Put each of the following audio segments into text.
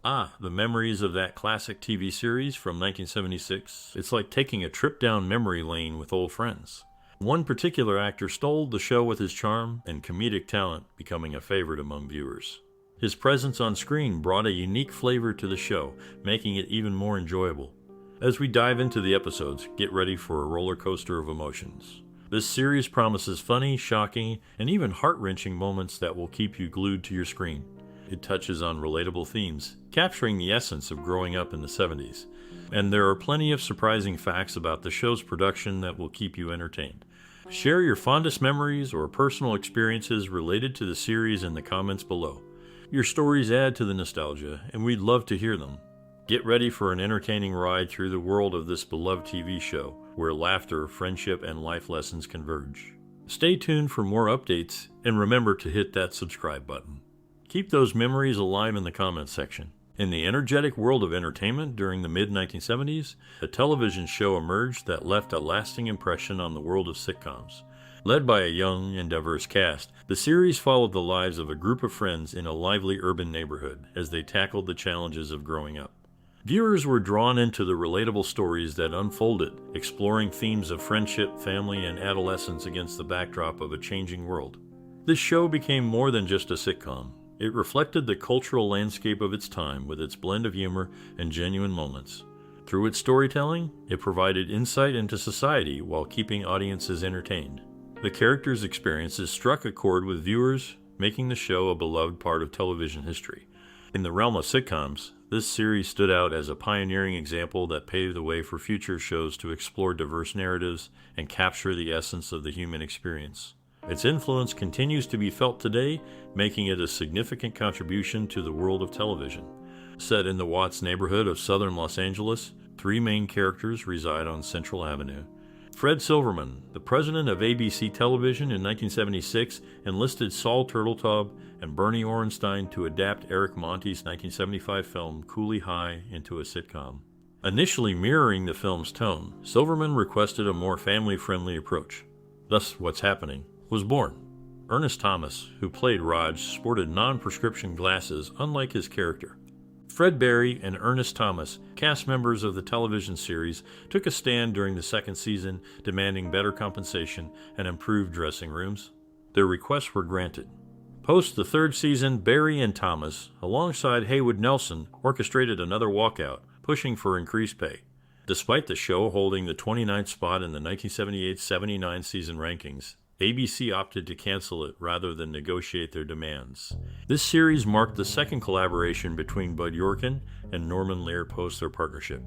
Ah, the memories of that classic TV series from 1976. It's like taking a trip down memory lane with old friends. One particular actor stole the show with his charm and comedic talent, becoming a favorite among viewers. His presence on screen brought a unique flavor to the show, making it even more enjoyable. As we dive into the episodes, get ready for a roller coaster of emotions. This series promises funny, shocking, and even heart-wrenching moments that will keep you glued to your screen. It touches on relatable themes, capturing the essence of growing up in the 70s. And there are plenty of surprising facts about the show's production that will keep you entertained. Share your fondest memories or personal experiences related to the series in the comments below. Your stories add to the nostalgia, and we'd love to hear them. Get ready for an entertaining ride through the world of this beloved TV show, where laughter, friendship, and life lessons converge. Stay tuned for more updates, and remember to hit that subscribe button. Keep those memories alive in the comments section. In the energetic world of entertainment during the mid-1970s, a television show emerged that left a lasting impression on the world of sitcoms. Led by a young and diverse cast, the series followed the lives of a group of friends in a lively urban neighborhood as they tackled the challenges of growing up. Viewers were drawn into the relatable stories that unfolded, exploring themes of friendship, family, and adolescence against the backdrop of a changing world. This show became more than just a sitcom. It reflected the cultural landscape of its time with its blend of humor and genuine moments. Through its storytelling, it provided insight into society while keeping audiences entertained. The characters' experiences struck a chord with viewers, making the show a beloved part of television history. In the realm of sitcoms, this series stood out as a pioneering example that paved the way for future shows to explore diverse narratives and capture the essence of the human experience. Its influence continues to be felt today, making it a significant contribution to the world of television. Set in the Watts neighborhood of southern Los Angeles, three main characters reside on Central Avenue. Fred Silverman, the president of ABC Television in 1976, enlisted Saul Turteltaub and Bernie Orenstein to adapt Eric Monte's 1975 film Cooley High into a sitcom. Initially mirroring the film's tone, Silverman requested a more family-friendly approach. Thus, What's Happening was born. Ernest Thomas, who played Raj, sported non-prescription glasses unlike his character. Fred Berry and Ernest Thomas, cast members of the television series, took a stand during the second season, demanding better compensation and improved dressing rooms. Their requests were granted. Post the third season, Berry and Thomas, alongside Haywood Nelson, orchestrated another walkout, pushing for increased pay. Despite the show holding the 29th spot in the 1978-79 season rankings, ABC opted to cancel it rather than negotiate their demands. This series marked the second collaboration between Bud Yorkin and Norman Lear post their partnership.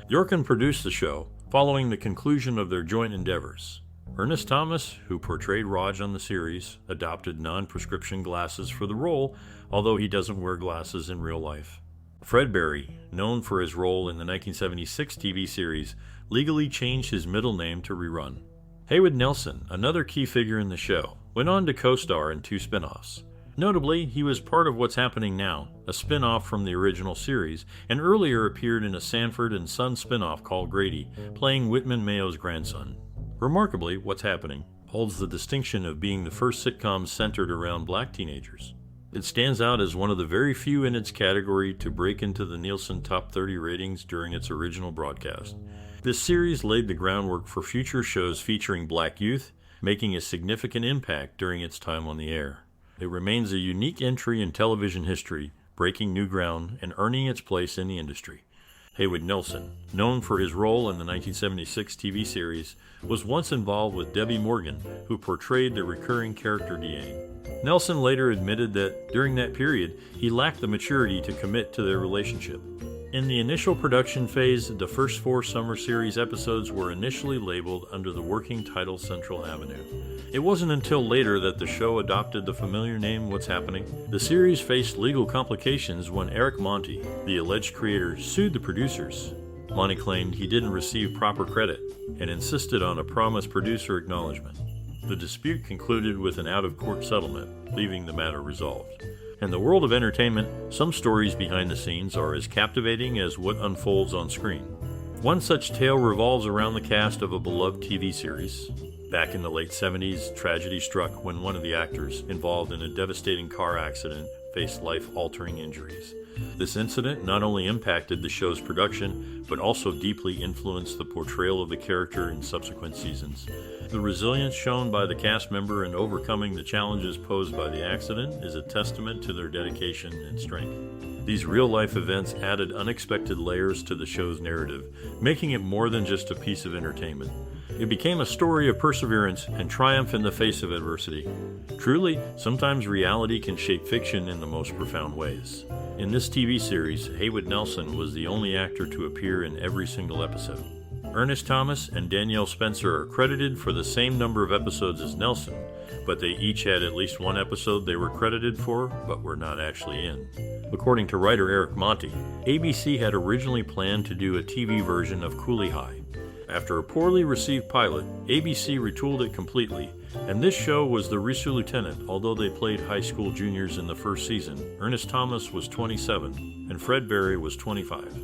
Yorkin produced the show, following the conclusion of their joint endeavors. Ernest Thomas, who portrayed Raj on the series, adopted non-prescription glasses for the role, although he doesn't wear glasses in real life. Fred Berry, known for his role in the 1976 TV series, legally changed his middle name to Rerun. Haywood Nelson, another key figure in the show, went on to co-star in two spin-offs. Notably, he was part of What's Happening Now, a spin-off from the original series, and earlier appeared in a Sanford and Son spin-off called Grady, playing Whitman Mayo's grandson. Remarkably, What's Happening holds the distinction of being the first sitcom centered around black teenagers. It stands out as one of the very few in its category to break into the Nielsen Top 30 ratings during its original broadcast. This series laid the groundwork for future shows featuring black youth, making a significant impact during its time on the air. It remains a unique entry in television history, breaking new ground and earning its place in the industry. Haywood Nelson, known for his role in the 1976 TV series, was once involved with Debbi Morgan, who portrayed the recurring character Diane. Nelson later admitted that during that period, he lacked the maturity to commit to their relationship. In the initial production phase, the first 4 summer series episodes were initially labeled under the working title Central Avenue. It wasn't until later that the show adopted the familiar name What's Happening. The series faced legal complications when Eric Monte, the alleged creator, sued the producers. Monte claimed he didn't receive proper credit and insisted on a promised producer acknowledgement. The dispute concluded with an out-of-court settlement, leaving the matter resolved. In the world of entertainment, some stories behind the scenes are as captivating as what unfolds on screen. One such tale revolves around the cast of a beloved TV series. Back in the late 70s, tragedy struck when one of the actors, involved in a devastating car accident, faced life-altering injuries. This incident not only impacted the show's production, but also deeply influenced the portrayal of the character in subsequent seasons. The resilience shown by the cast member in overcoming the challenges posed by the accident is a testament to their dedication and strength. These real-life events added unexpected layers to the show's narrative, making it more than just a piece of entertainment. It became a story of perseverance and triumph in the face of adversity. Truly, sometimes reality can shape fiction in the most profound ways. In this TV series, Haywood Nelson was the only actor to appear in every single episode. Ernest Thomas and Danielle Spencer are credited for the same number of episodes as Nelson, but they each had at least one episode they were credited for, but were not actually in. According to writer Eric Monti, ABC had originally planned to do a TV version of Cooley High. After a poorly received pilot, ABC retooled it completely, and this show was the Risu Lieutenant. Although they played high school juniors in the first season, Ernest Thomas was 27 and Fred Barry was 25.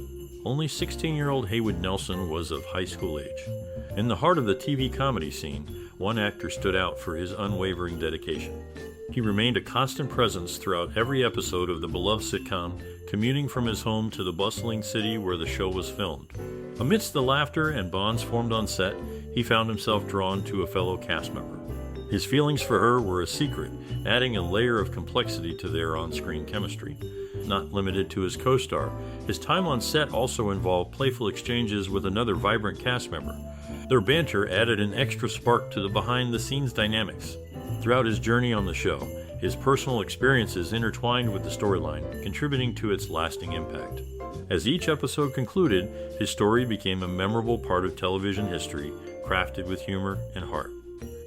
Only 16-year-old Haywood Nelson was of high school age. In the heart of the TV comedy scene, one actor stood out for his unwavering dedication. He remained a constant presence throughout every episode of the beloved sitcom, commuting from his home to the bustling city where the show was filmed. Amidst the laughter and bonds formed on set, he found himself drawn to a fellow cast member. His feelings for her were a secret, adding a layer of complexity to their on-screen chemistry. Not limited to his co-star, his time on set also involved playful exchanges with another vibrant cast member. Their banter added an extra spark to the behind-the-scenes dynamics. Throughout his journey on the show, his personal experiences intertwined with the storyline, contributing to its lasting impact. As each episode concluded, his story became a memorable part of television history, crafted with humor and heart.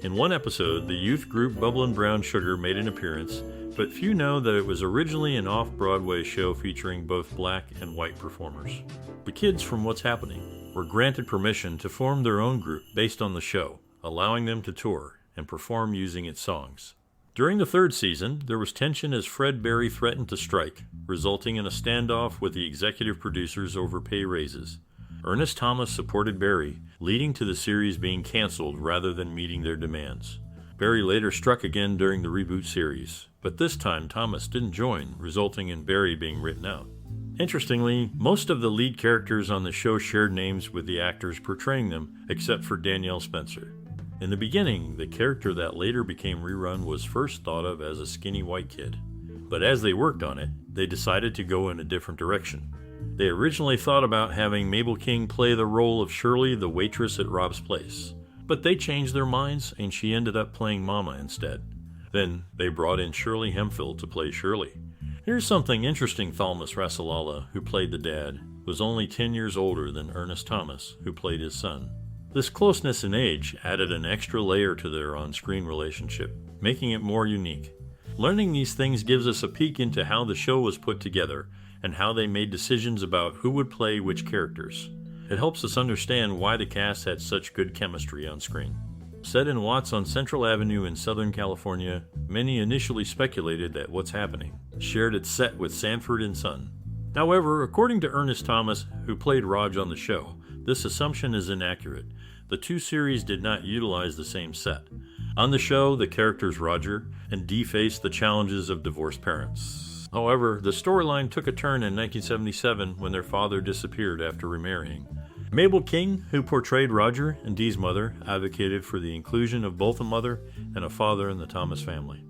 In one episode, the youth group Bubblin' Brown Sugar made an appearance, but few know that it was originally an off-Broadway show featuring both black and white performers. The kids from What's Happening were granted permission to form their own group based on the show, allowing them to tour and perform using its songs. During the third season, there was tension as Fred Barry threatened to strike, resulting in a standoff with the executive producers over pay raises. Ernest Thomas supported Barry, leading to the series being canceled rather than meeting their demands. Barry later struck again during the reboot series, but this time Thomas didn't join, resulting in Barry being written out. Interestingly, most of the lead characters on the show shared names with the actors portraying them, except for Danielle Spencer. In the beginning, the character that later became Rerun was first thought of as a skinny white kid. But as they worked on it, they decided to go in a different direction. They originally thought about having Mabel King play the role of Shirley, the waitress at Rob's place. But they changed their minds, and she ended up playing Mama instead. Then they brought in Shirley Hemphill to play Shirley. Here's something interesting. Thalmus Rasulala, who played the dad, was only 10 years older than Ernest Thomas, who played his son. This closeness in age added an extra layer to their on-screen relationship, making it more unique. Learning these things gives us a peek into how the show was put together and how they made decisions about who would play which characters. It helps us understand why the cast had such good chemistry on screen. Set in Watts on Central Avenue in Southern California, many initially speculated that What's Happening shared its set with Sanford and Son. However, according to Ernest Thomas, who played Raj on the show, this assumption is inaccurate. The two series did not utilize the same set. On the show, the characters Roger and Dee faced the challenges of divorced parents. However, the storyline took a turn in 1977 when their father disappeared after remarrying. Mabel King, who portrayed Roger and Dee's mother, advocated for the inclusion of both a mother and a father in the Thomas family.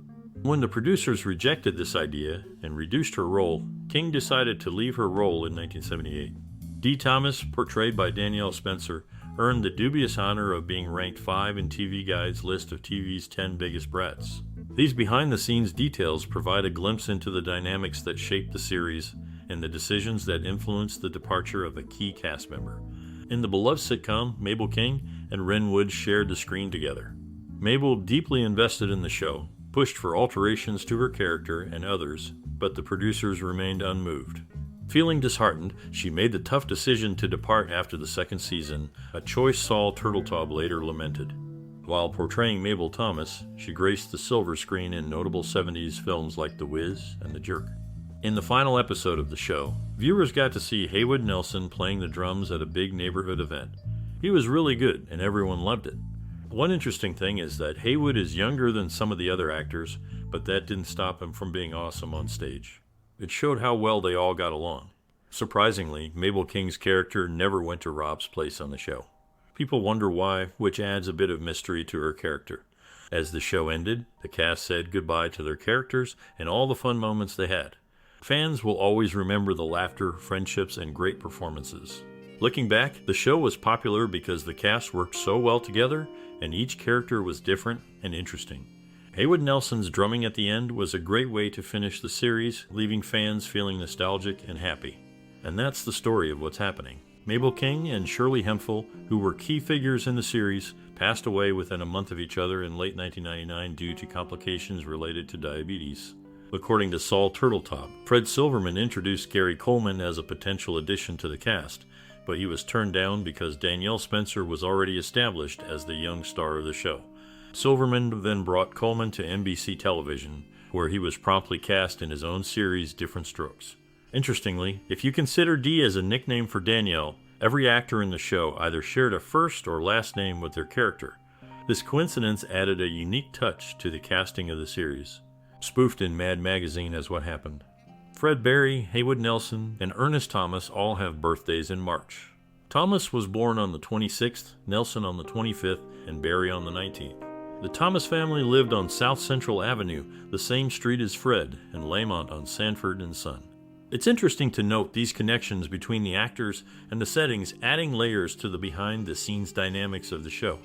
When the producers rejected this idea and reduced her role, King decided to leave her role in 1978. Dee Thomas, portrayed by Danielle Spencer, earned the dubious honor of being ranked 5 in TV Guide's list of TV's 10 biggest brats. These behind-the-scenes details provide a glimpse into the dynamics that shaped the series and the decisions that influenced the departure of a key cast member. In the beloved sitcom, Mabel King and Ren Wood shared the screen together. Mabel, deeply invested in the show, pushed for alterations to her character and others, but the producers remained unmoved. Feeling disheartened, she made the tough decision to depart after the second season, a choice Saul Turteltaub later lamented. While portraying Mabel Thomas, she graced the silver screen in notable 70s films like The Wiz and The Jerk. In the final episode of the show, viewers got to see Haywood Nelson playing the drums at a big neighborhood event. He was really good, and everyone loved it. One interesting thing is that Haywood is younger than some of the other actors, but that didn't stop him from being awesome on stage. It showed how well they all got along. Surprisingly, Mabel King's character never went to Rob's place on the show. People wonder why, which adds a bit of mystery to her character. As the show ended, the cast said goodbye to their characters and all the fun moments they had. Fans will always remember the laughter, friendships, and great performances. Looking back, the show was popular because the cast worked so well together and each character was different and interesting. Haywood Nelson's drumming at the end was a great way to finish the series, leaving fans feeling nostalgic and happy. And that's the story of what's happening. Mabel King and Shirley Hemphill, who were key figures in the series, passed away within a month of each other in late 1999 due to complications related to diabetes. According to Saul Turtletop, Fred Silverman introduced Gary Coleman as a potential addition to the cast, but he was turned down because Danielle Spencer was already established as the young star of the show. Silverman then brought Coleman to NBC television, where he was promptly cast in his own series, Different Strokes. Interestingly, if you consider Dee as a nickname for Danielle, every actor in the show either shared a first or last name with their character. This coincidence added a unique touch to the casting of the series. Spoofed in Mad Magazine as What Happened. Fred Berry, Haywood Nelson, and Ernest Thalmus all have birthdays in March. Thalmus was born on the 26th, Nelson on the 25th, and Berry on the 19th. The Thalmus family lived on South Central Avenue, the same street as Fred, and Lamont on Sanford and Son. It's interesting to note these connections between the actors and the settings, adding layers to the behind-the-scenes dynamics of the show.